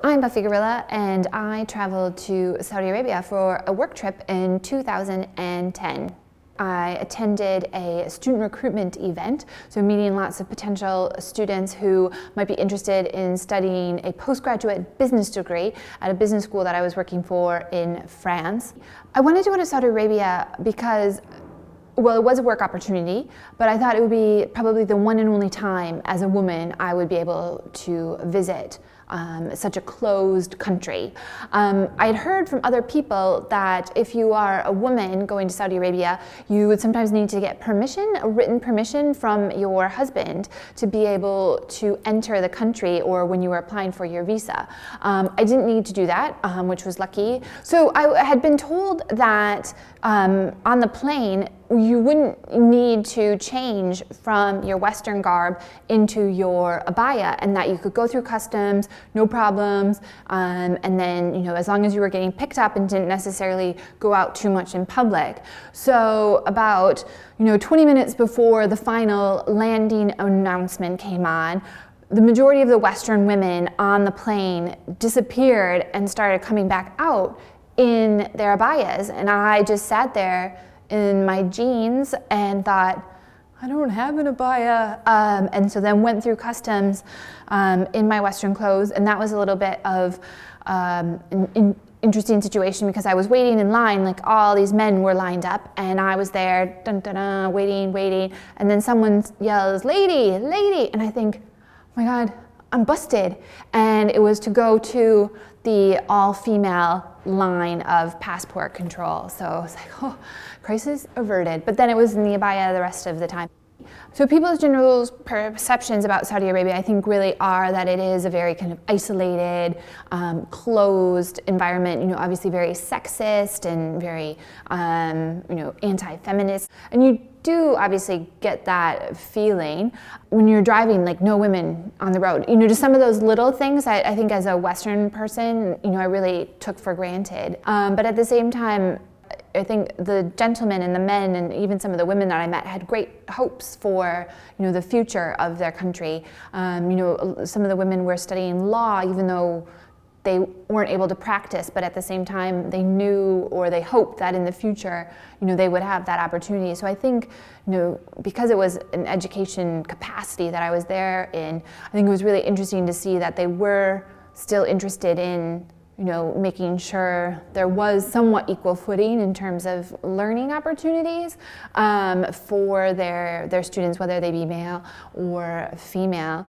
I'm Buffy Gorrilla, and I traveled to Saudi Arabia for a work trip in 2010. I attended a student recruitment event, so meeting lots of potential students who might be interested in studying a postgraduate business degree at a business school that I was working for in France. I wanted to go to Saudi Arabia because, well, it was a work opportunity, but I thought it would be probably the one and only time as a woman I would be able to visit such a closed country. I had heard from other people that if you are a woman going to Saudi Arabia, you would sometimes need to get permission, a written permission from your husband to be able to enter the country, or when you were applying for your visa. I didn't need to do that, which was lucky. So I had been told that on the plane, you wouldn't need to change from your Western garb into your abaya, and that you could go through customs, no problems, and then, as long as you were getting picked up and didn't necessarily go out too much in public. So about, 20 minutes before the final landing announcement came on, the majority of the Western women on the plane disappeared and started coming back out in their abayas, and I just sat there in my jeans and thought, I don't have an abaya, and so then went through customs in my Western clothes, and that was a little bit of an interesting situation because I was waiting in line, like all these men were lined up, and I was there, dun, dun, dun, waiting, and then someone yells, "Lady, lady," and I think, oh my God, I'm busted. And it was to go to the all-female line of passport control. So I was like, oh, crisis averted. But then it was in the abaya the rest of the time. So people's general perceptions about Saudi Arabia, I think, really are that it is a very kind of isolated, closed environment, obviously very sexist and very, anti-feminist. And you do obviously get that feeling when you're driving, like no women on the road. Just some of those little things I think as a Western person, I really took for granted. But at the same time, I think the gentlemen and the men and even some of the women that I met had great hopes for, the future of their country. Some of the women were studying law, even though they weren't able to practice, but at the same time they knew, or they hoped that in the future, they would have that opportunity. So I think, because it was an education capacity that I was there in, I think it was really interesting to see that they were still interested in making sure there was somewhat equal footing in terms of learning opportunities for their students, whether they be male or female.